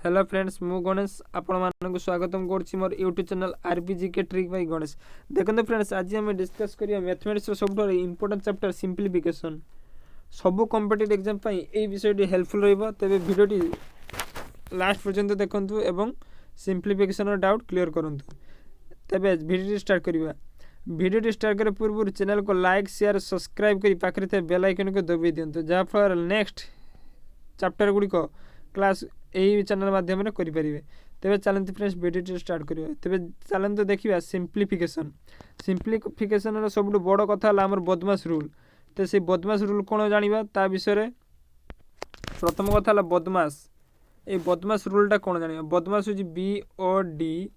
Hello friends मु गणेश आपण मानक स्वागतम करछि मोर यूट्यूब चैनल आरपीजी के ट्रिक बाय गणेश। देखंतु फ्रेंड्स आज हम डिस्कस करिया मैथमेटिक्स रो सबसे इंपोर्टेंट चैप्टर सिंप्लिफिकेशन। सबु कॉम्पिटिटिव एग्जाम पई ए विषयटी हेल्पफुल रहइबो। तबे वीडियोटी लास्ट पर्यंत देखंतु एवं सिंप्लिफिकेशन रो डाउट क्लियर करंतु। तबे वीडियो स्टार्ट करिवा। वीडियो स्टार्ट करे पूर्व चैनल को लाइक शेयर सब्सक्राइब करी पाखरे थे बेल आइकन को दबाइ दियंतु जा फर नेक्स्ट चैप्टर गुडी को क्लास यही चैनल माध्यम करें। तेज चलते फ्रेंड्स वीडियो स्टार्ट करिया। तेज चलते देखा सिंप्लिफिकेशन। सिंप्लिफिकेशन सब बड़ कथा आम बदमाश रूल। तो से बदमाश रूल कौन जाना ता विषय प्रथम कथा बदमाश। ये बदमाश रूलटा कौन जाना बदमाश हूँ BODMAS।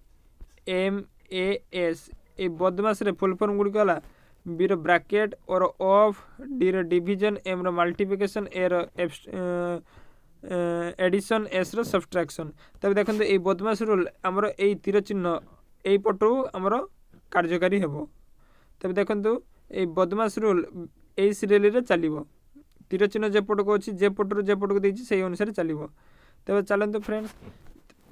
ये बदमाश रे फुल फॉर्म गुड़ी कहला बी रो ब्रैकेट और ऑफ डी रो डिवीजन एम रो मल्टीप्लिकेशन ए रो एडिशन एस रो सब्सट्रैक्शन। तब देखो ये बदमाश रूल आमर ए तीर चिन्ह यही पटू आमर कार्यकारी हेबो। तब देखो ये बदमाश रूल यही सीरियल रे चलिबो। तीर चिन्ह जे पट को अछि जे पटरू जे पट को देछि सेही अनुसार चलिबो। तब चलंतु फ्रेंड्स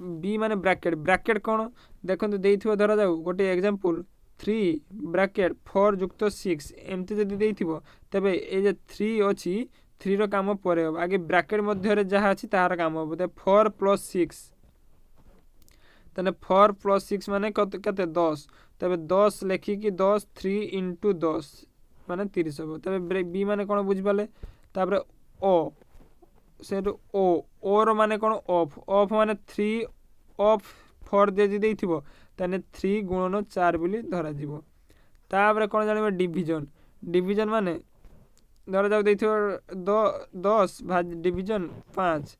बी माने ब्रैकेट। ब्रैकेट कौन देखो देइथिबो धरा जाऊ गोटे एग्जांपल 3 ब्रैकेट 4 जुक्त 6 एमती जदि देइथिबो तबे ए जे 3 अछि 3 रो काम परे हो आगे ब्रैकेट मध्य रे जहा अछि तार काम हो 4 + 6 तने 4 + 6 माने कते 10। तबे 10 लेखि कि 10 3 * 10 माने 30 हो। तबे बी माने कोन बुझ पाले। तापर ओ से ओ रो माने कोन ऑफ। ऑफ माने 3 ऑफ 4 दे देइथिबो तने 3 गुणन 4 बोली धरा जीवो। तापर कोन जानिबो डिवीजन। डिवीजन माने धरा जाऊ देइथिबो 10 भाग डिवीजन 5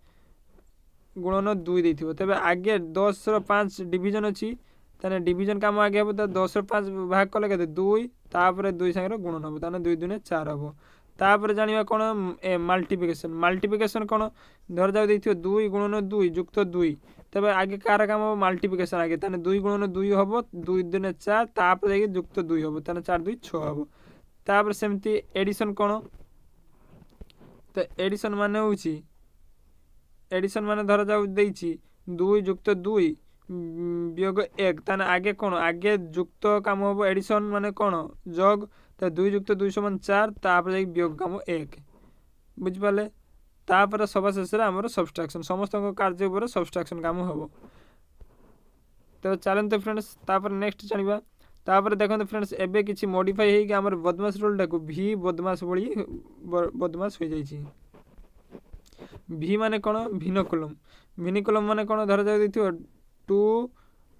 गुणन 2 देइथिबो। तबे आगे 10 रो 5 डिवीजन अछि तने डिवीजन काम आगे हबो त 10 रो 5 भाग कले केते 2 तापर 2 संगे रो गुणन हबो तने 2 दुने 4 हबो। तापर जानिबा कोन मल्टीप्लिकेशन। मल्टीप्लिकेशन कोन धरा जाऊ देइथिबो 2 गुणन 2 जुक्त 2 तबे आगे कार काम हबो मल्टीप्लिकेशन आगे तने 2 गुणन 2 हबो 2 दुने 4 तापर जाके जुक्त 2 हबो तने 4 2 6 हबो। तापर सेमती एडिशन कोन तो एडिशन माने होची एडिशन माने धरा जाऊ देइछि 2 जुक्त 2 वियोग 1 तने आगे कोन आगे जुक्त काम हबो एडिशन माने कोन जोग तो 2 जुक्त 2 = 4 तापर जाई वियोग काम 1 बुझ पाले। तापर सबा शेष रे हमर सब्सट्रैक्शन समस्त को कार्य ऊपर सब्सट्रैक्शन काम हबो। तो चलते फ्रेंड्स तापर नेक्स्ट जानिबा। तापर देखो फ्रेंड्स एबे किछि मॉडिफाई हे कि हमर बदमाश रूल टाको भी बदमाश बळी बदमाश हो जाइछि। भी माने कोन भिनकुलम। भिनकुलम माने कोन धरा जाय दिथियो 2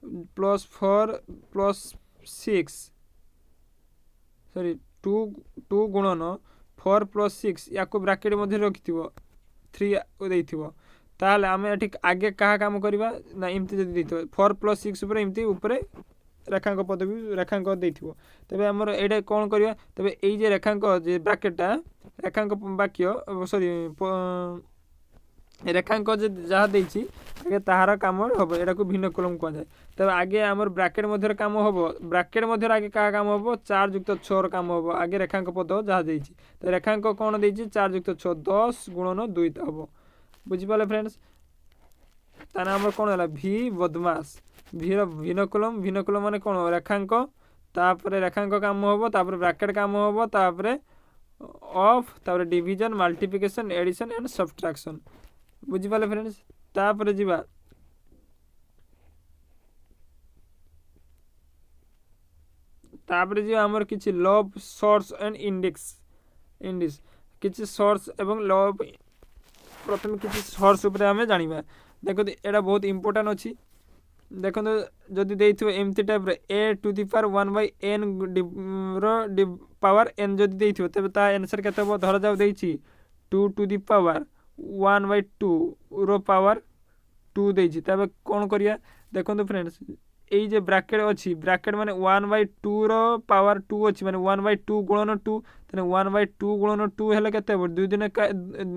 + 4 + 6 सॉरी 2 गुणन 4 + 6 याको ब्रैकेट मध्ये रखिथिबो 3 देइथिबो ताले आमे एठी आगे कहा काम करबा ना इमती जदी देइथिबो 4 + 6 ऊपर इमती ऊपर रेखांक पदवी रेखांक देइथिबो। तबे हमर एडे कोन करिया तबे एई जे रेखांक जे ब्रैकेटटा रेखांक वाक्य सॉरी रेखांक जे जहा देइछि आगे ताहार काम हबो एडा को भिन्न कलम को जाय। तबे आगे हमर ब्रैकेट मध्ये काम हबो ब्रैकेट मध्ये आगे का काम हबो 4 जुक्त 6 रो काम हबो आगे रेखांक पद जहा देइछि त रेखांक कोन देइछि 4 जुक्त 6 10 गुणन 2 हबो बुझि पाले फ्रेंड्स। ताना हमर कोन होला भी बदमाश भी रो भिन्न कलम माने कोन रेखांक तापर रेखांक काम हबो तापर ब्रैकेट काम हबो तापर ऑफ तापर division multiplication addition and subtraction बुझि पाले फ्रेंड्स। तापर जीवा तापर जे हमर किछि लव सोर्स एंड इंडेक्स किछि सोर्स एवं लव प्रथम किछि सोर्स ऊपर हमें जानिबा। देखो एटा बहुत इंपोर्टेंट अछि। देखो जदि देइथिबो एमती टाइप रे a⁴ 1/n रो पावर n जदि देइथिबो तबे ता आंसर केते हो धरा जाऊ देइछि 2⁴ रो पावर 2 देइछि। तबे कोन करिया देखो फ्रेंड्स एई जे ब्रैकेट अछि ब्रैकेट माने 1/2 रो पावर 2 अछि माने 1/2 गुणन 2 तने 1/2 गुणन 2 हेले केते हो 2 दिन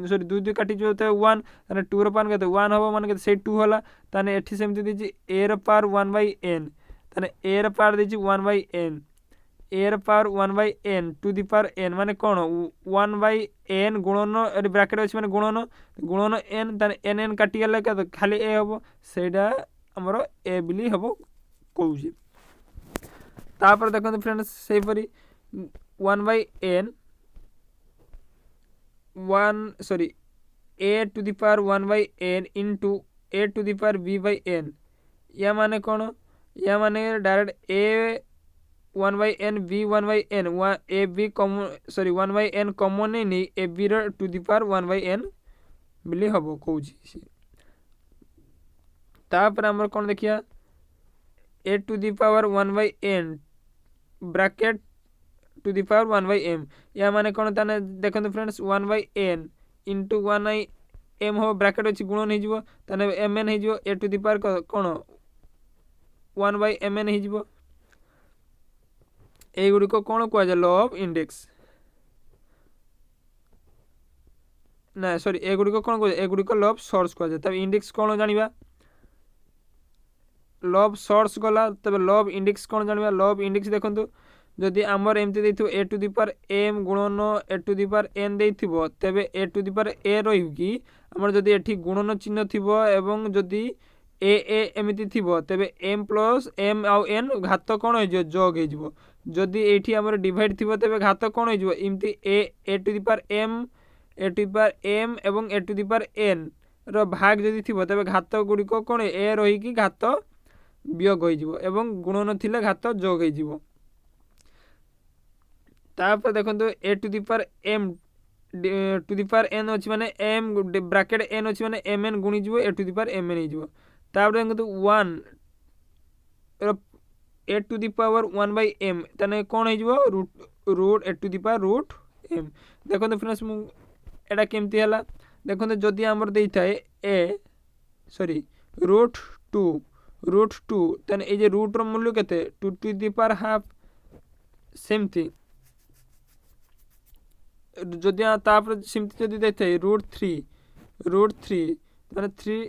सॉरी 2 2 काटि जो 1 तने 2 रो पावर केते 1 हबो माने केते से 2 होला तने एठी सेमति दिछि a रो पावर 1/n तने a रो पावर दिछि 1/n এর পাওয়ার 1/n two the power n মানে কোণ 1/n গুণন এটি ব্রাকেট আছে মানে গুণন n তাহলে n কাটিগলে খালি a হব সেইটা আমার a বলি হব কହୁଛି। তারপরে দেখুন ফ্রেন্ডস সেইপরি 1/n a to the power 1/n into a to the power b/n या মানে কোণ या মানে direct a 1/n b 1/n a b common 1/n common নেই a b র টু দি পাওয়ার 1/n বলি হব কହୁଛି। তারপরে আমরা কোণ দেখিয়া a to the power 1/n bracket to the power 1/m या মানে কোণ তাহলে দেখুন ফ্রেন্ডস 1/n ইন্টু 1/m হব ব্রাকেট ଅଛି গুণন ହେଇଯିବ তাহলে mn ହେଇଯିବ a টু দি পাওয়ার কোণ 1/mn ହେଇଯିବ। এইগুড়িক কোণ কুହାଯାଏ ল অফ ইন্ডেক্স না সরি এগুড়িক কোণ কুହାଯାଏ এগুড়িক ল অফ সোর্স কুହାଯାଏ। তবে ইন্ডেক্স কোণ জানিবা ল অফ সোর্স গলা তবে ল অফ ইন্ডেক্স কোণ জানিবা ল অফ ইন্ডেক্স দেখন্তু যদি আমার এমতি দেইথিব a to the power m গুণন a to the power n দেইথিব তবে a to the power a রহিব কি আমার যদি এটি গুণন চিহ্ন থিব এবং যদি a এমিতি থিব তবে m প্লস m আউ n ঘাত কোণ হইଯିବ যোগ হইଯିବ যদি এইটি আমার ডিভাইড থিব তবে ঘাত কোণ হইଯିବ এমতি a to the power m a to the power m এবং a to the power n র ভাগ যদি থিব তবে ঘাত গুড়িক কোণ a রহিকি ঘাত বিয়োগ হইଯିବ এবং গুণন থিলে ঘাত যোগ হইଯିବ। তারপরে দেখুন a to the power m two the power n ଅଛି মানে m ব্রাকেট n ଅଛି মানে mn গুণি ଯିବ a to the power mn ହେଇଯିବ। তারপরে দেখুন 1 a to the power 1/m তাহলে কোণ ହେଇଯିବ root a to the power root m। দেখুন ফ্রেন্ডস মু এটা কেমতি ହେଲା দেখুন যদি আমার ଦେଇଥାଏ a √2 তাহলে এই যে ରୁଟ୍ର ମୂଲ୍ୟ କେତେ 2 টু দি পাওয়ার হাফ সেমতি যদি তারপরে সেমতি যদি ଦେଇଥାଏ √3 মানে 3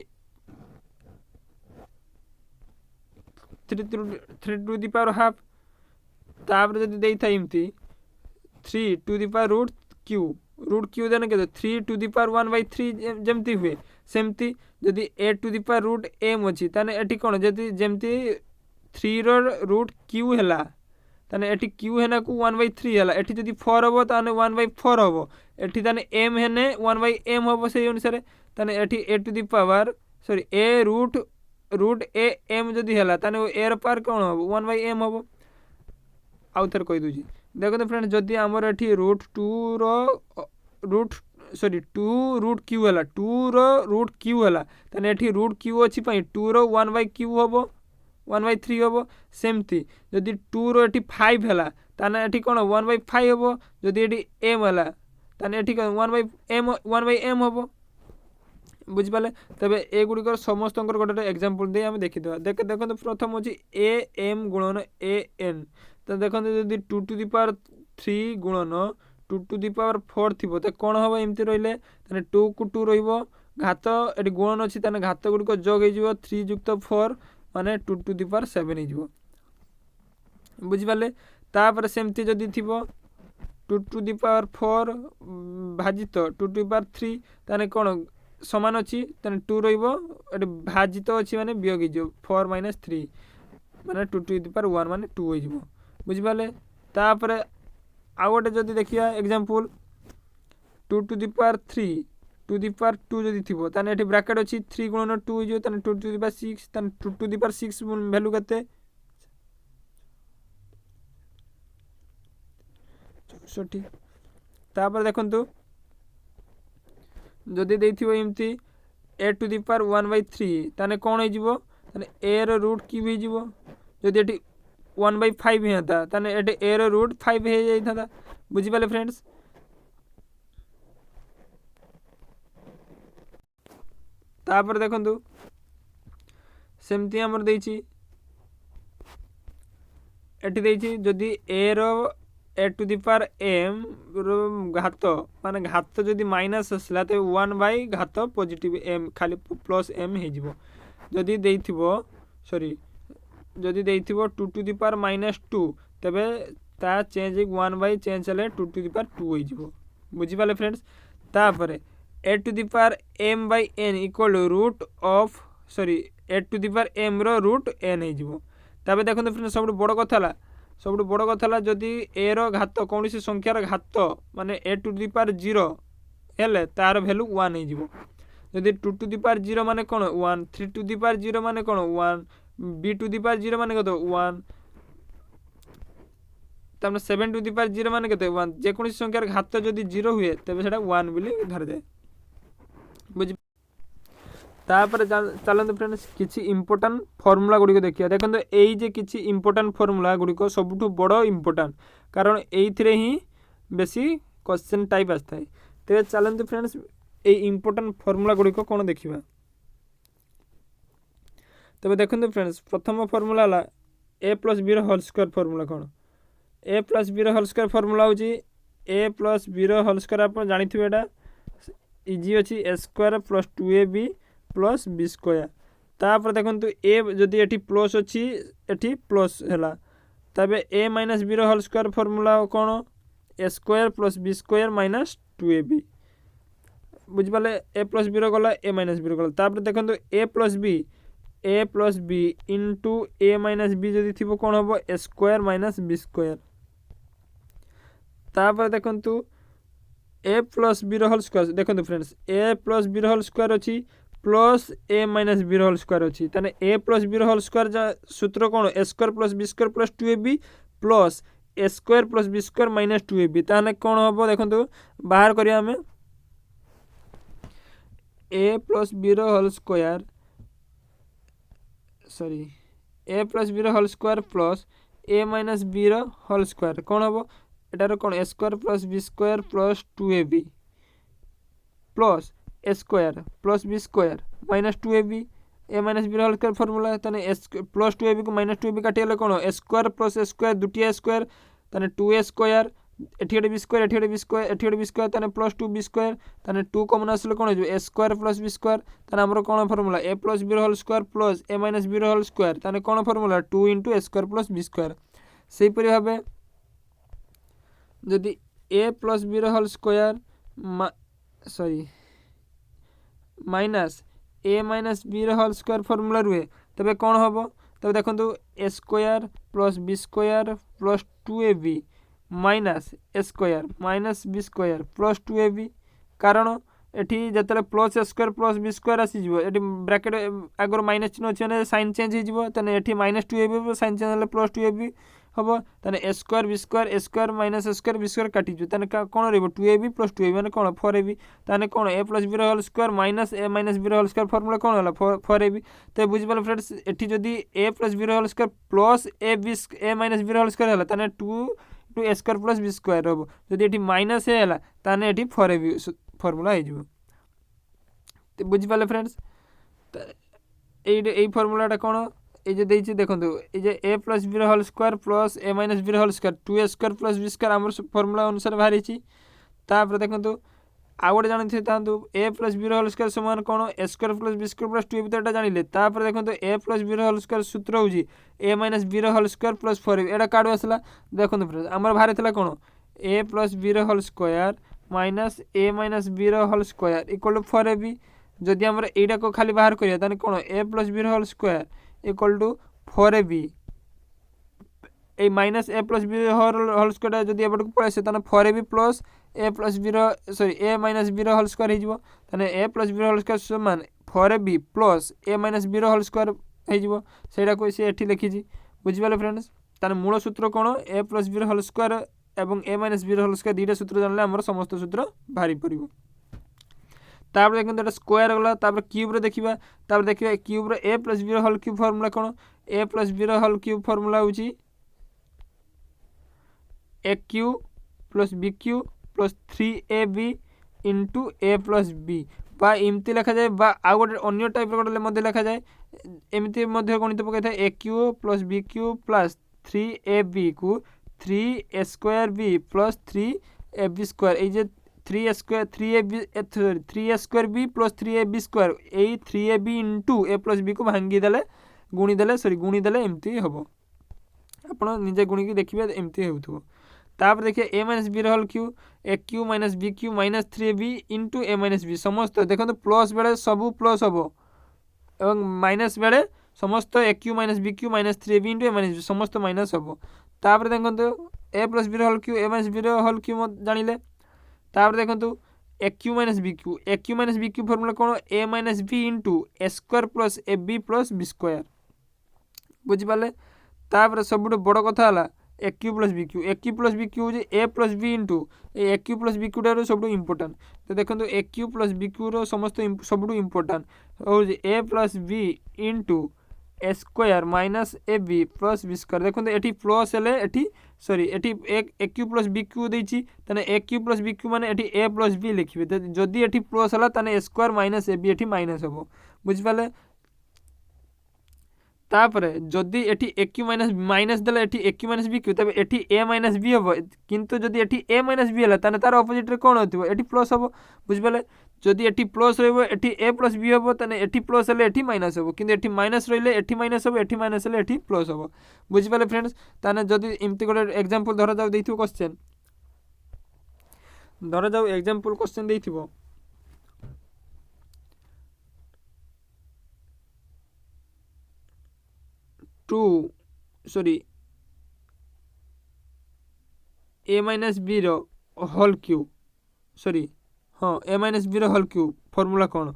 টু দি পাওয়ার হাফ তারপরে যদি ଦେଇଥାଏ এমতি 3 টু দি পাওয়ার √q দেন কেতে 3 টু দি পাওয়ার 1/3 যেমতি हुए সেমতি যদি a to the power √m ଅଛି তাহলে এটি কোণ যদি যেমতি 3 র √q ହେଲା তাহলে এটি q হেনা কু 1/3 ହେଲା এটি যদি 4 হবো তাহলে 1/4 হবো এটি তাহলে m হেনে 1/m হবো সেই অনুসারে তাহলে এটি a to the power a √a m যদি ହେଲା তাহলে এর পাওয়ার কোণ হবো 1/m হবো। আউ থর কই দুজি দেখুন ফ্রেন্ড যদি আমার এটি √2 র √q ହେଲା 2 ର √q ହେଲା তাহলে এটি √q ଅଛି ପାଇଁ 2 ର 1/q হবো 1/3 হবো সেমতি যদি 2 ର এটি 5 ହେଲା তাহলে এটি কোণ 1/5 হবো যদি এটি m ହେଲା তাহলে এটি 1/m হবো বুঝিপারে। তবে এগুড়িকর সমস্ত গোটে এক্সাম্পল দিয়ে আমি দেখিদেবা দেখুন প্রথম হচ্ছে a m গুণন a n তো দেখুন যদি 2 টু দি পাওয়ার 3 গুণন 2 টু দি পাওয়ার 4 থিব তো কোণ হব এমতি রইলে তাহলে 2 কু 2 রহিব ঘাত এটি গুণন ଅଛି তাহলে ঘাত গুড়িক যোগ হইଯିବ 3 যুক্ত 4 মানে 2 টু দি পাওয়ার 7 হইଯିବ বুঝিপারে। তারপরে সেমতি যদি থিব 2 টু দি পাওয়ার 4 ভাজিত 2 টু দি পাওয়ার 3 তাহলে কোণ সমান ଅଛି তাহলে 2 রহিব এটি ভাজিত ଅଛି মানে বিয়োগ হইଯିବ 4 - 3 মানে 2 টু দি পাওয়ার 1 মানে 2 হইଯିବ বুঝিপারে। তারপরে আউ গোটে যদি দেখিয়া example 2 to the power 3 to the power 2 যদি থিব তাহলে এটি ব্র্যাকেট ଅଛି 3 গুণন 2 হইଯିବ তাহলে 2 টু দি পাওয়ার 6 তাহলে 2 টু দি পাওয়ার 6 ভ্যালু কেতে 64। তারপরে দেখন্তু যদি ଦେଇଥିବ এমতি a টু দি পাওয়ার 1/3 তাহলে কোণ হইଯିବ তাহলে a র √q হইଯିବ যদি এটি 1/5 হেতা তাহলে এটি a র √5 হয়ে যাইতাতা বুঝিপালে ফ্রেন্ডস। তারপরে দেখন্তু সেমতি আমার ଦେଇছি এটি ଦେଇছি যদি a র a to the power m ঘাত মানে ঘাত যদি মাইনাস আসলা তো 1 বাই ঘাত পজিটিভ m খালি প্লস m হইଯିବ যদি ଦେଇଥିବ যদি ଦେଇଥିବ 2 টু দি পাওয়ার -2 তবে ता चेंज 1 बाई चेंज हेले 2 टू द पावर 2 हो बुझिपारे फ्रेंड्स। तापर a to the power m by n equal root of sorry a to the power m रो रूट n हो। तापर देखो फ्रेंड्स सब बड़ कथा सब बड़ कथा जदि ए रो घात कौन संख्यार घात माने ए टू द पावर 0 हेले तार भैल्यू 1 हो। जदि 2 टू द पावर 0 माने कौन 1, 3 टू द पावर 0 माने कौन 1, b टू द पावर 0 माने कत 1, तब 7 टू द पावर 0 माने कत 1। जेकोसी संख्यार घात जदि 0 हुए तेबे सेटा 1 बोली धर जाए बुझ। तापर चलते फ्रेंड्स किसी इंपोर्टाट फर्मुला गुड़िक देखिए। देखो यही जे किसी इंपोर्टाट फर्मुला गुड़िक सबुठ बड़ इंपोर्टाट कारण ये ही बेसी क्वेश्चन टाइप आसता है। तेरे चलते फ्रेंड्स ये इंपोर्टाट फर्मुला गुड़िक कौन देखा। तब देखो फ्रेंड्स प्रथम फर्मुला है ए plus B whole square formula कौन ए plus B whole square formula हूँ ए प्लस बी होल स्क्वायर आप जानी एटा इजी अच्छी a square plus 2ab plus B square. तापर देखो ए जदि एटी प्लस अच्छी एटी प्लस है तबे a minus B whole square formula कौन ए square plus B square minus 2ab बुझिपारे। ए प्लस बी गला ए माइनस बी गला। तापर देखो ए प्लस बी इंटू ए माइनस बी जदि थी कौन हम ए स्क्वायर माइनस बी स्क्वायर। तापर देखो ए प्लस बी होल स्क्वायर देखो फ्रेंड्स ए प्लस बी होल स्क्वायर अच्छी प्लस ए माइनस बी होल स्क्वायर अच्छी ताने a plus B whole square सूत्र कौन ए square plus B square plus 2ab प्लस ए square plus B square minus 2ab ताने कौन हम देखो बाहर करिया हमें ए plus B whole square sorry ए plus B whole square plus ए माइनस बी होल स्क्वायर कौन हम एटार कौन ए square plus B square plus 2ab प्लस ए square plus B square minus 2ab a minus B whole square formula ताने plus 2ab को minus 2ab काटिले कौन ए square plus ए square दुटिया स्क्वायर ताने 2a स्क्वायर एठी गोटे बी स्क्वायर एठी गोटे बी स्क्वायर एठी गोटे बी स्क्वायर ताने प्लस 2b स्क्वायर ताने 2 कॉमन आसले कौन हो a square plus B square ताने हमरो कौन formula a plus B whole square plus A minus B whole square ताने कौन फर्मुला 2 इंटू ए स्क्वायर प्लस बी स्क्वायर। सेही परि भाबे जदि ए plus B whole square sorry minus ए minus B whole square formula रुहे तबे कौन हम तब देखो ए square plus B square plus 2ab minus A square minus B square plus 2ab कारण एटी जिते प्लस ए स्क्वायर प्लस बी स्क्वायर आसीज ये ब्रैकेट आगर माइनस चिन्ह अच्छे साइन चेंज हो माइनस 2ab साइन चेंज है प्लस 2ab हम ताने A square B square A square minus A square B square काटिजु ताने कौन रही 2ab प्लस 2ab माने कौन 4ab ताने कौन ए plus B whole square minus ए minus B whole square formula कौन है 4ab। तो बुझिपारे फ्रेंड्स एटी जदि ए plus B whole square plus ए माइनस बी होल स्क्वायर है ताने 2 two A square plus B square हम जदि एटी माइनस है ताने एटी 4ab फर्मुला हो बुझिपारे फ्रेंड्स। यही फर्मुलाटा कौन ये देखिए देखो ये A plus B whole square plus A minus B whole square 2a square plus B square आम फर्मुला अनुसार बाहरी तापर देखो आउ गोटे जानी था A plus B whole square समान कौन ए square plus B square plus 2ab तो यहाँ जानिले। तापर देखो ए प्लस बी होल स्क्वायर सूत्र हूँ A minus B whole square plus 4ab एटा काड़ू आसला देखो फ्रेंड्स आमर बाहर था कौन ए plus B whole square minus A minus B whole square equal to 4ab जदि आम यहाँ को खाली बाहर करें कौन ए plus B whole square equal to 4ab A minus A plus B whole square जब एपट को पलैसे 4ab plus A plus B sorry A minus B whole square हो A plus B whole square समान 4ab प्लस ए minus B whole square होटा को सी एठी लिखी बुझिपारे friends. तार मूल सूत्र कौन ए प्लस बी होल स्क्वायर और ए माइनस बी होल स्क्वायर दुईटा सूत्र जानले आमर समस्त सूत्र बाहरी पड़ो। तापर देखो स्क्वायर गला तापर क्यूब रे देखिबा तापर देखिबा क्यूब रे A plus B whole cube formula कौन ए plus B whole cube formula होची A cube plus B cube plus 3ab into A plus B बा एमती लिखा जाए बा आउ गोटे अन्य टाइप गोटे लिखा जाए एमती गणित पकई था A cube plus B cube plus 3ab को 3a square B plus 3ab square ये 3a square 3a square B plus 3ab square यही 3ab into A plus B को भांगी देले गुणी देले एमती हम ଆପଣ ନିଜେ ଗୁଣିକି ଦେଖିବେ ଏମିତି ହେଉଥିବ। ତାପରେ ଦେଖିए a minus B whole cube A cube minus B cube minus 3ab into A minus B समस्त देखो प्लस बेले सब प्लस हम और माइनस बेले समस्त A cube minus B cube minus 3ab into A minus B समस्त माइनस हम। तापर देखो ए plus B whole cube A minus B whole cube जानिले। तापर देखो A cube minus B cube formula कौन A minus B into A square plus A B plus B square बुझिपारे। तापर सब बड़ कथा है A cube plus B cube हूँ ए plus B into A cube plus B cube ठार सब इम्पोर्टाट। तो देखो A cube plus B cube समस्त सब इम्पोर्टाट हूँ ए plus B into A square minus A B plus B square. देखो ये प्लस है sorry A cube plus B cube देती A cube plus B cube माने ए प्लस बी लिखिए जदि ये प्लस है A square minus A B minus हम बुझिपारे। तापर जदि एटी ए क्यू माइनस माइनस देला eighty A cube minus B Q तबे एटी ए माइनस बी हम किंतु जदि एटी ए माइनस बी हला ताने तार ऑपोजिट रे कोन होतिबो एटी प्लस हम बुझिपाले। जदि एटी प्लस रहबो एटी ए प्लस बी हम ताने एटी प्लस हले एटी माइनस हम किंतु एटी माइनस रहिले एटी माइनस हम एटी माइनस हले एटी प्लस हम बुझिपाले फ्रेंड्स। ताने जदि एमती गोटे एग्जांपल धरा जाऊ देथिबो क्वेश्चन धरा जाऊ एग्जांपल क्वेश्चन देथिबो 2 sorry A minus B whole cube sorry हाँ A minus B whole cube formula कौन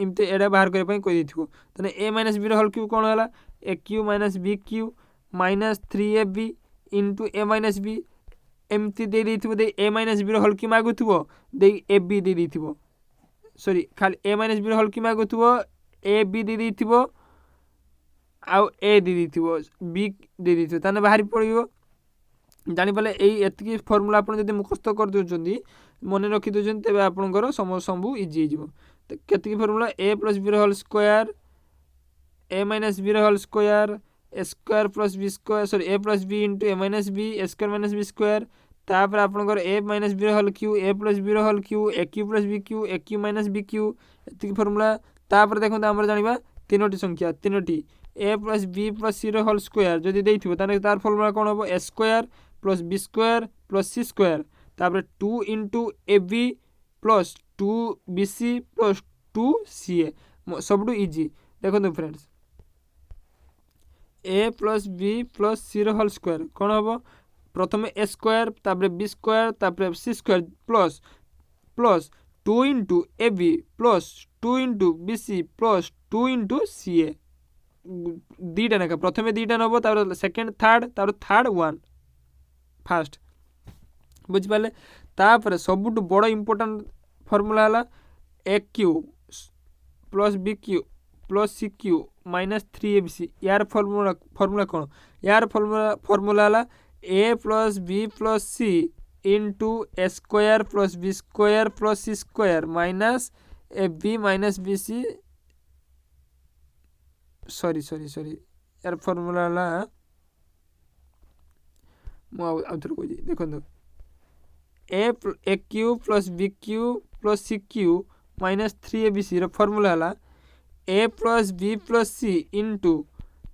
इमती एडा बाहर करने कही तेने A minus B whole cube कौन है A cube minus B cube minus 3ab into A minus B एमती दे A minus B whole cube मागुव दे ए बी दे सॉरी खाली A minus B whole cube मागुव ए बी दे आउ ए दे बी दे ताने बाहरी पड़ो जापारे यही फर्मूला आप मुखस्त कर दौरान मन रखी दौरान तेज आपंकर सब इजी हो कति formula A plus B whole square A minus B whole square A square plus B square sorry A plus B into A minus B A square minus B square. तापर आपंकर A minus B whole cube A plus B whole cube A cube plus B cube A cube minus B cube ये formula. तापर देखो आम जाना तीनो संख्या तीनो A plus B plus C whole square जदि देथिबो ताने तार फर्मूला कौन हम ए square plus B square plus C square तापर 2 into A B plus 2 B C plus 2 C A सब इजी। देखो फ्रेंड्स ए plus B plus C whole square कौन हम प्रथम ए स्क्वायर तापर बी स्क्वायर तापर C square plus plus 2 into A B plus 2 into B C plus 2 into C A दीटा ना प्रथम दीटा नब सेकेंड थर्ड वन फास्ट बुझिपारे। तापर सबुठ बड़ इम्पोर्टाट फर्मूला है A cube plus B cube plus C cube minus 3abc यार फर्मूला कौन यार फर्मूला है ए plus B plus C into A square plus B square plus C square minus A B minus B C sorry sorry sorry यार formula है मुझे कही देखो A cube plus B cube plus C cube minus 3abc formula है ए plus B plus C into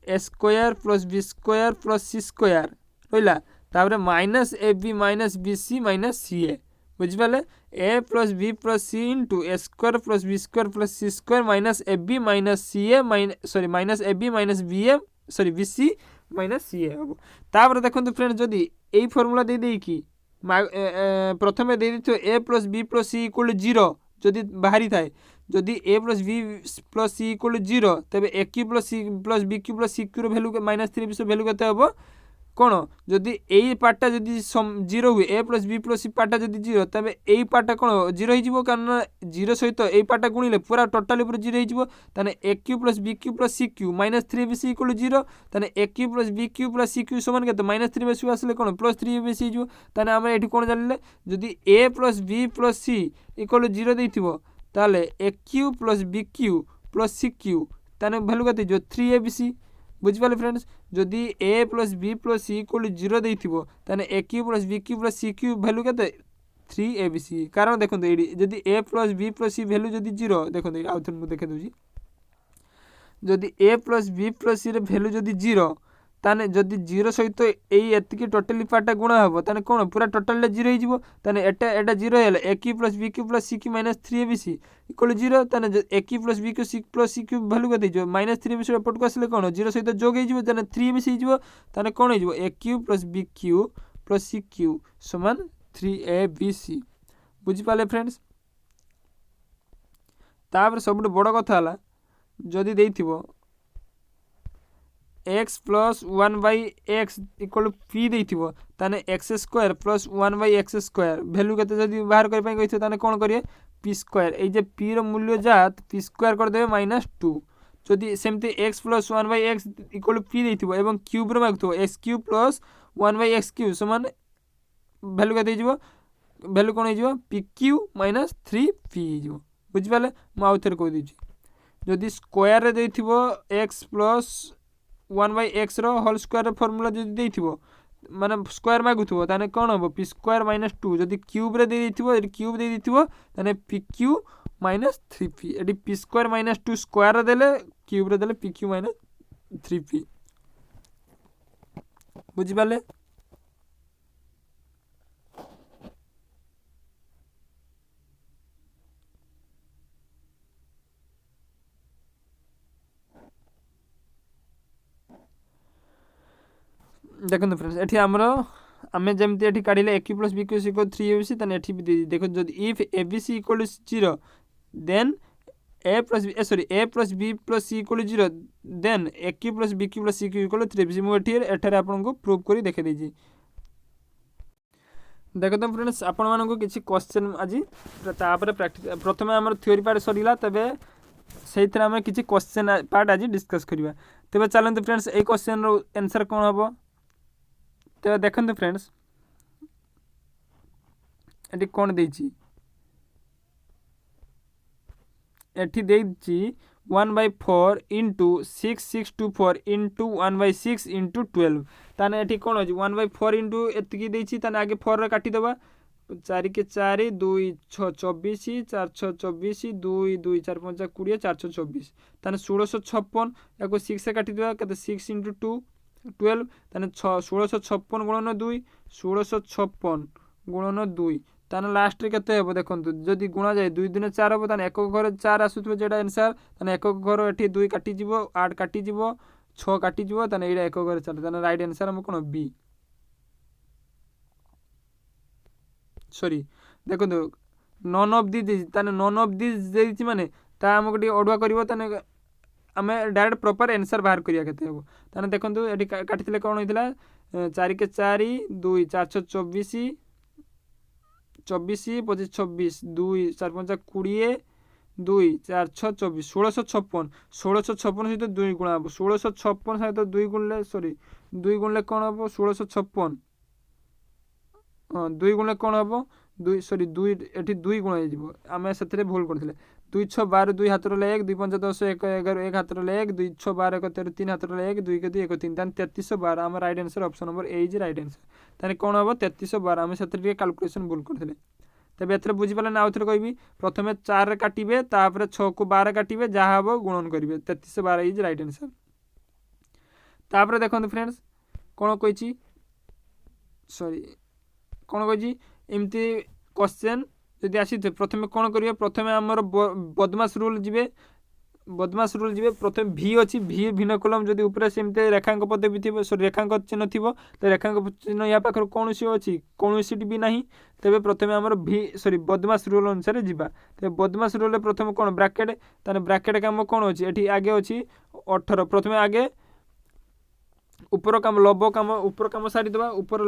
ए square plus B square plus C square रहा तापर minus A B minus B C minus C A बुझिपारे ए plus B plus C into A square plus B square plus C square minus A B minus C A sorry minus A B minus B A sorry B C minus C A हम। तापर देखो friends जदि यही formula दे कि प्रथम दे A plus B plus C equal 0 जदि बाहरी थाए जदि ए plus B plus C equal 0 तेज A cube plus C plus B cube plus C cube value minus 3 value के हम कौन जदि यही पार्टा जदि 0 हुए A plus B plus C पार्टा जदि 0 तेज यही पार्टा कौन 0 हो कारण 0 सहित यही पार्टा गुणिले पूरा टोटाली 0 हो A cube plus B cube plus C cube minus 3abc equal 0 ताने A cube plus B cube plus C cube समान के माइनस 3abc आसले कौन प्लस 3abc हो ताने आम ये कौन जानिले जदि ए plus B plus C equal 0 देथिबो ताले A cube plus B cube plus C cube ताने भैल्यू के 3abc बुझिपारे फ्रेंड्स जदि ए plus B plus C equal 0 देथिबो ताने A cube plus B cube plus C cube value के 3abc कारण देखो ये जदि ए plus B plus C value जदि 0 देखो आउ थे मुझे देखे दूसरी जदि ए plus B plus C value जदि 0 ताने जदि जीरो सहित एतिकी टोटाली पार्टा गुण हम ताने कौन पूरा टोटाल जीरो हो ताने एटा जीरो है A cube plus B cube plus C cube minus 3abc equal zero ताने A cube plus B cube C plus C cube value के माइनस 3abc एपट को आसले कौन जीरो सहित जोग हो ताने 3abc हो ताने कौन हो A cube plus B cube plus C cube समान 3abc बुझिपारे फ्रेंड्स। तापर सब बड़ कथा है जदि देथिबो X plus 1/x equal P देथिबो ताने X square plus 1/x square value के जदि बाहर करने कही ताने कौन करिए पी स्क्वायर ये पी मूल्य जा पी स्क्वायर करदे -2 जदि सेमती X plus 1/x equal P देथिबो एवं क्यूब रे मागथो X cube plus 1/x cube समान भैल्यू के देजिवो भैल्यू कौन हो पी क्यू माइनस 3p हो बुझिपारे मु आउ थे कह दीजिए जदि स्क्वायर रे देथिबो एक्स प्लस 1/x रो होल स्क्वायर फॉर्मूला जदि देथिबो माने स्क्वायर मागुथबो ताने कौन हो पी स्क्वायर -2 जदि क्यूब रे दे देथिबो एडी क्यूब दे देथिबो ताने पी क्यू माइनस 3p एडी पी स्क्वायर -2 स्क्वायर देले क्यूब रे देले पी क्यू माइनस 3p बुझिपाले। देखो फ्रेंड्स एठी हमरो आमे जेमती एठी काढिले a q + b q = 3abc तने एठी भी देखो जदि if abc = 0 then a + b + c = 0 then a q + b q + c q = 3abc मु एठी एठारे आपन को प्रूव करी देखे देजी। देखो तो फ्रेंड्स आपण मानको किछि क्वेश्चन आजि तापर प्रैक्टिस प्रथमे हमर थ्योरी पार्ट सरीला तबे सेइथरे हम किछि क्वेश्चन पार्ट आजि डिस्कस करिवा तबे चलंत फ्रेंड्स ए क्वेश्चन रो आंसर कोन हबो तो देखते फ्रेंड्स ये कौन देछि एठी देछि 1/4 इंटू 6624 इंटू 1/6 इंटू 12 ताने एठी कौन हो 1/4 इंटू एतिकी देछि ताने आगे 4 रे काटी देबा 4 के 4 2 6 24 4 6 24 2 2 4 5 20 424 ताने 1656 याको 6 से काटी देबा कते 6 इंटू 2 12 ताने 1656 गुणन 2 1656 गुणन 2 ताने लास्ट रे केते हेबो देखंतु जदी गुणा जाय 2 दिन 4 हेबो ताने एक घर 4 आसुथबो जेडा आंसर ताने एक घर एठी 2 काटी जिवो 8 काटी जिवो 6 काटी जिवो ताने एडा एक घर 4 ताने राइट आंसर हम कोन बी सॉरी देखंतु नन ऑफ दिस ताने नन ऑफ दिस देछि माने ता हमको डी अडुआ करबो ताने आमे डायरेक्ट प्रॉपर आंसर बाहर करिया केते हेबो ताने देखंतु एठी काटिथिले कोन होइतिला 4 के 4 2 4 24 24 25 26 2 4 5 20 2 4 6 24 1656 1656 सहित 2 गुणा हम 1656 सहित 2 गुणले सॉरी 2 गुणले कोन हबो 1656 हां 2 गुणले कोन हबो 2 सॉरी 2 एठी 2 गुणा हे जिवो आमे सेतरे भूल करथिले 2 6 12 2 हाथ रे 1 2 5 10 1 11 1 हाथ रे 1 2 6 12 1 13 3 हाथ रे 1 2 के 2 1 3 तान 3312 हम right answer option number A is right answer ताने कोन हबो 3312 हम सेतरे कैलकुलेशन भूल करथिले तबे एथरे बुझी पाले ना आउथरे कहबी प्रथमे 4 रे काटिबे तापर 6 को 12 काटिबे जहा हबो गुणन करिवे 3312 इज राइट आंसर। तापर देखंतु फ्रेंड्स कोन कहिची सॉरी कोन कहिची एमती क्वेश्चन यदि आसी प्रथमे कोन करिवे प्रथमे हमर बदमाश रूल जिवे बदमाश रूल जिवे प्रथमे v अछि v भिन्न कॉलम जदि ऊपर सेमते रेखांक पदवी थिबो सॉरी रेखांक चिन्ह थिबो त रेखांक चिन्ह या पाखर कोनोसी अछि कोनोसी भी नाही तबे प्रथमे हमर v सॉरी बदमाश रूल अनुसार जिबा तबे बदमाश रूल प्रथमे कोन ब्रैकेट ताने ब्रैकेट काम कोन अछि एठी आगे अछि 18 प्रथमे आगे ऊपर काम लब काम ऊपर काम सारी देबा ऊपर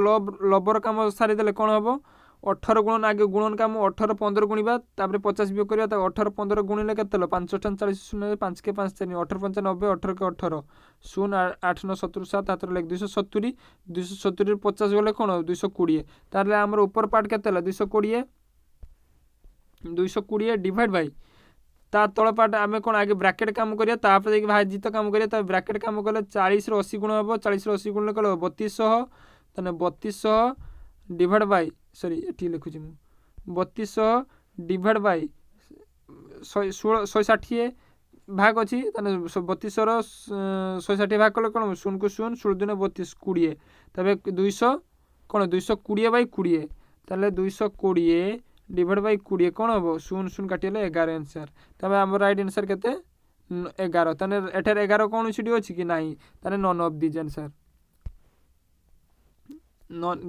लबर काम सारी देले कोन हबो 18 गुणन आगे गुणन काम 18 15 गुणिबा तापर 50 बियोग करिया त 18 15 गुणिले केतलो 5 40 0 5 के 5 4 18 5 90 18 के 18 0 8 9 17 7 हाथ रे 270 270 रे 50 गले कोन 220 तारले हमर ऊपर पार्ट केतला 220 220 डिवाइड बाय ता तळ पार्ट आमे कोन आगे ब्रैकेट काम करिया तापर जे भाजित काम करिया ता ब्रैकेट काम कले 40 रे 80 गुण हबो 40 रे 80 गुण ले 3200 तने 3200 डिवाइड बाय सॉरी एठी लिखु छी 3200 डिवाइड बाय 160 ভাগ ଅଛି ତାହେଲେ 32ର 160 ଭାଗ କଲେ କ'ଣ ହେବ 0 କୁ 0 16 ଦୁନେ 32 20 ତେବେ 200 କ'ଣ 220/20 ତାହେଲେ 220 ডিভাইড বাই 20 କ'ଣ ହେବ 0 0 କାଟିଗଲେ 11 ଆନ୍ସର୍। ତେବେ ଆମର ରାଇଟ୍ ଆନ୍ସର୍ କେତେ 11। ତାହେଲେ ଏଠାରେ 11 କୌଣସିଟି ଅଛି କି ନାହିଁ ତାହେଲେ non of these answer.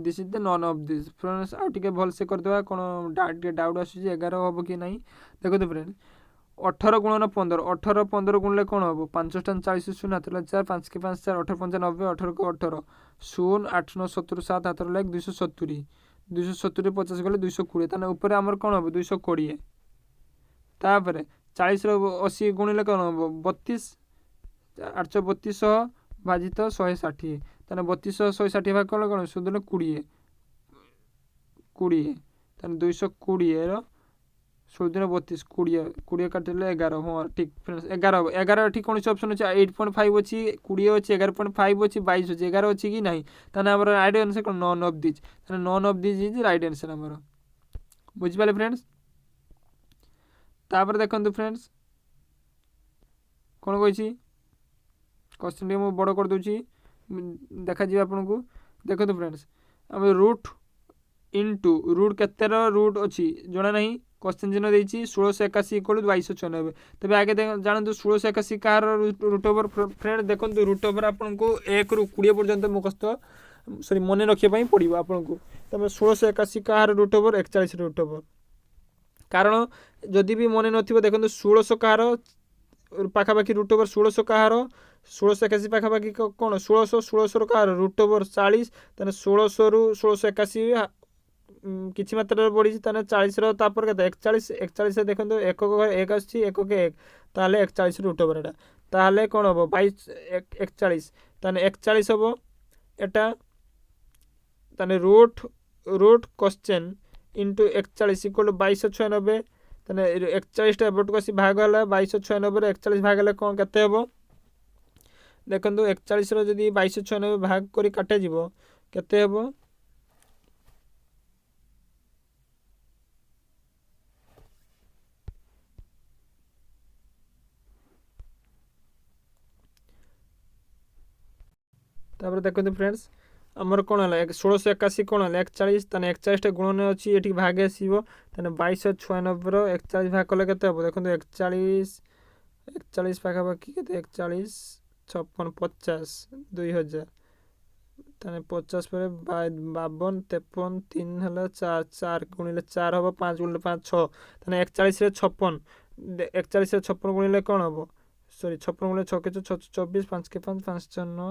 This is the non of this friends. ଆଉ ଟିକେ ଭଲସେ କରିଦେବା କ'ଣ ଟିକେ ଡାଉଟ୍ ଆସୁଛି 11 ହେବ କି ନାହିଁ ଦେଖନ୍ତୁ ଫ୍ରେଣ୍ଡ 18 ଗୁଣନ 15 18 15 ଗୁଣିଲେ କ'ଣ ହେବ 5 × 40 0 ହାତ 4 5 × 5 4 18 5 90 18 କୁ 18 0 8 9 70 7 ହାତର ଲାଗି 270 270 50 ଗଲେ 220 ତାହେଲେ ଉପରେ ଆମର କ'ଣ ହେବ 220 ତାପରେ 40ର 80 ଗୁଣିଲେ କ'ଣ ହେବ 32 832 ଭାଜିତ 160 ତାହେଲେ 32 160 ଭାଗ କଲେ କ'ଣ ସୁଧୁଲେ 20 ତାହେଲେ 220ର 16 ଦିନ 32 20 କାଟିଲେ 11 ହଁ ଠିକ୍ 11 ଏଠି କୌଣସି ଅପସନ୍ ଅଛି 8.5 ଅଛି 20 ଅଛି 11.5 ଅଛି 22 ଅଛି 11 ଅଛି କି ନାହିଁ ତାହେଲେ ଆମର ରାଇଟ୍ ଆନ୍ସର୍ କ'ଣ ନନ୍ ଅଫ୍ ଦିଜ୍ ତାହେଲେ non of these is right answer ଆମର ବୁଝିପାରିଲେ ଫ୍ରେଣ୍ଡସ୍। ତାପରେ ଦେଖନ୍ତୁ ଫ୍ରେଣ୍ଡସ୍ କ'ଣ କହିଛି क्वेश्चन टी बड़ कर दूसरी देखा आपको देखो फ्रेंड्स आम रूट इंटू रूट केतर रूट अच्छी जना ना क्वेश्चन चिन्ह देती 1681 इक्वल 2296 तेज आगे जानते 1681 कार रूट ओवर फ्रेंड देखो रूट ओवर आपको 1 ରୁ 20 पर्यंत मुखस्त सॉरी मन रखापी पड़ो आपको तब 1681 कार रूट ओवर 41 रूट ओवर कारण जदि भी मन न देखो 1600 कार पाखापाखि रूट ओवर 1600 कार 1681 पाखापाखि कौन 1600 कार रूट ओवर 40 तेना 1600 ରୁ 1681 किसी मात्रा बढ़ी 40 रपर के 41 देखो एक एक आसी एक ताले 41 रूट ओवर एटा ताले कौन हम 22 41 41 हम एटा ताने रूट क्वेश्चन इंटू 41 इक्वल 2296 ताने 41 एपट को भाग है 2296 41 भाग है कौन केते हम देखो 41 जदि 2296 भाग कर काटे जीव केते हम तापर देखते फ्रेंड्स आमर कौन है 1681 कौन है 41 ताने 41 गुणन अच्छी ये भागे आसो 2296 41 भाग कले के देखो 41 पाखापाखि के 41 56 50 2000 ताने 50 पर 52 53 3 है 4 गुणिले 4 हम 5 गुणिले 5 6 ताने 41 56 41 56 गुणिले कौन हम सॉरी 56 गुणिले 6 के 24 5 के 5 5 4 9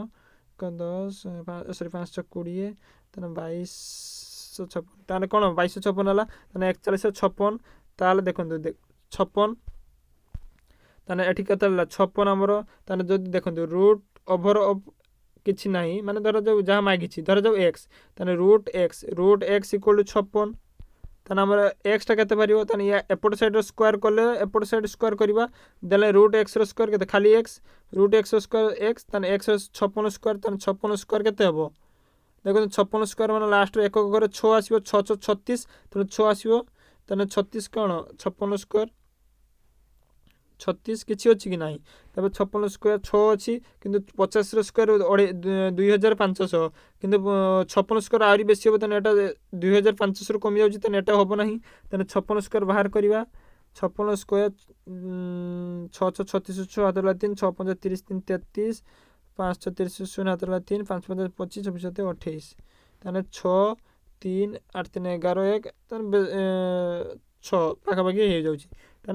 10 सॉरी 5 20 ताने 2256 ताने कौन 2256 है ताने 41 56 ताले देखो 56 ताने एठी केते 56 आमर ताने जदि देखो रूट ओवर ऑफ किछि नाही माने धर जो जहाँ मागिछि धर जो एक्स ताने रूट एक्स इक्वल 56 ताने आमर एक्स टा केते परिबो ताने या एपट साइड रो स्क्वायर करले एपट साइड स्क्वायर करबा देले रूट एक्स रो स्क्वायर केते खाली एक्स रूट एक्स रो स्क्वायर एक्स ताने एक्स रो 56 स्क्वायर ताने 56 स्क्वायर केते हबो देखो 56 स्क्वायर माने लास्ट रो एक घरे 6 आसीबो 6 36 ताने 6 आसीबो ताने 36 कोन 56 स्क्वायर 36 किसी अच्छी कि नहीं तब 56 स्क्वायर 6 अच्छी किंतु 50 स्क्वायर 2500 किंतु 56 स्क्वायर आहरी बेसी हम तेना 2500 कमी जाऊँगी तेना एटा हम ना तेना 56 स्क्वायर बाहर करवा 56 स्क्वायर 6 36 6 हाथ 3 6 5 30 3 33 5 6 30 0 हाथ 3 5 5 25 26 7 28 ताने 6 3 8 3 11 1 6 पाखापाखि हो जाऊँगी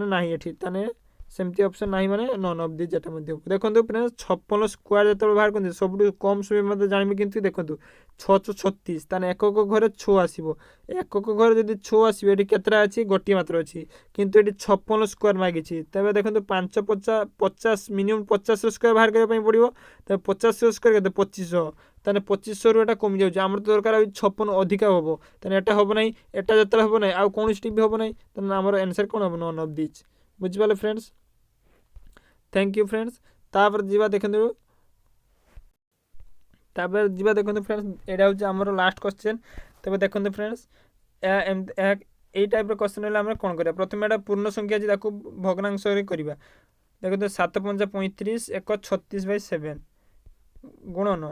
ना ये ताने सेमती ऑप्शन नहीं माने नॉन ऑफ दिस जेटा मध्ये देखो फ्रेंड्स 56 स्क्वायर जो बाहर करते सब कम समय मतलब जानवी किंतु देखो 636 ताने एक घरे 6 आसीबो एक घरे जदि 6 आसीबो एटी केतरा अछि गोटी मात्र अछि किंतु एटी 56 स्क्वायर मागिछि तबे देखो 5 50 मिनिमम 50 स्क्वायर बाहर करबा पई पड़िबो तबे 50 स्क्वायर केते 2500 ताने 2500 रु एटा कमी जाउछि हमर तो दरकार 56 अधिक होबो ताने एटा होबो नै एटा जतरा होबो नै आ कोन स्टिप भी होबो नै ताने हमर आंसर कोन होबो नॉन ऑफ दिस बुझिबाले फ्रेंड्स थैंक यू फ्रेंड्स तापर जीवा देखंदु तापर जीवा देखंदु फ्रेंड्स एडा होचे हमर लास्ट क्वेश्चन तबे देखंदु फ्रेंड्स ए टाइप रो क्वेश्चन हला हम कोन करिया प्रथम एटा पूर्ण संख्या जे ताको भग्नांश रे करिवा देखो 7 पंजा 35 1 36/7 गुणन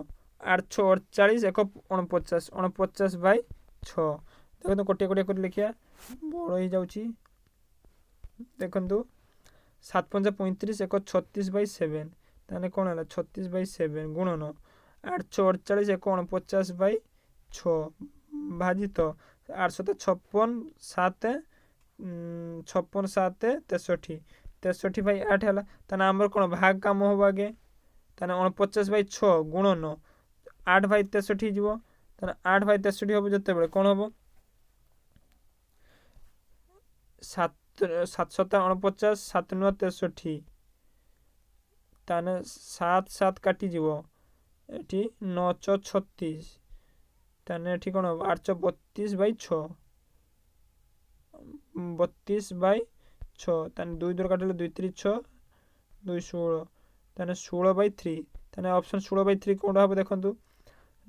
8 6 48 1 49 49/6 देखो कोटे कोटे कर लिखिया बड़ हो जाउची देखो 7 पंजा 35 1 36/7 ताने कौन है 36/7 गुणन 8 6 48 1 49/6 भाजित 856 7 56 7 63 63/8 है ताने आमर कौन भाग काम हम आगे ताने 49/6 गुणन 8/63 जीव ताने 8/63 हम जिते बड़े कौन हम 7 7 49 7 9 63 ताने 7 7 काटी जीव एठी 9 36 ताने एठी कौन 8 32/6 32/6 ताने 2 दूर काटिले 2 3 6 2 16 ताने 16/3 ताने ऑप्शन 16/3 कौन हम देखंतु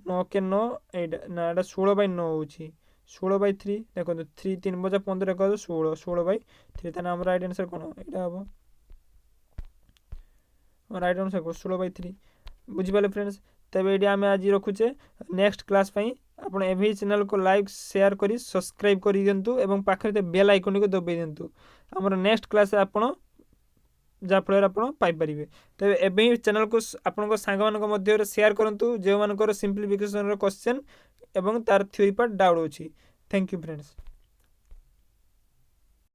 9 के 9 ना एटा 16/9 होची 16/3 देखो 3 3 बजा 15 कर 16 16/3 ताने हम राइट आंसर कौन एटा हम राइट आंसर को 16/3 बुझी पाले फ्रेंड्स तबे एडी आमे आज रखुचे नेक्स्ट क्लास पई आपण एभी चैनल को लाइक शेयर करी सब्सक्राइब करी दियंतु एवं पाखरे ते बेल आइकन को दबाई दियंतु हमर नेक्स्ट क्लास आपण जा फल आपण पाई परिबे तबे एबे चैनल को आपण को सांग मान को मध्य शेयर करंतु जे मान को सिंपलीफिकेशन रो क्वेश्चन एवं तार थ्योरी पर डाउट होची थैंक यू फ्रेंड्स।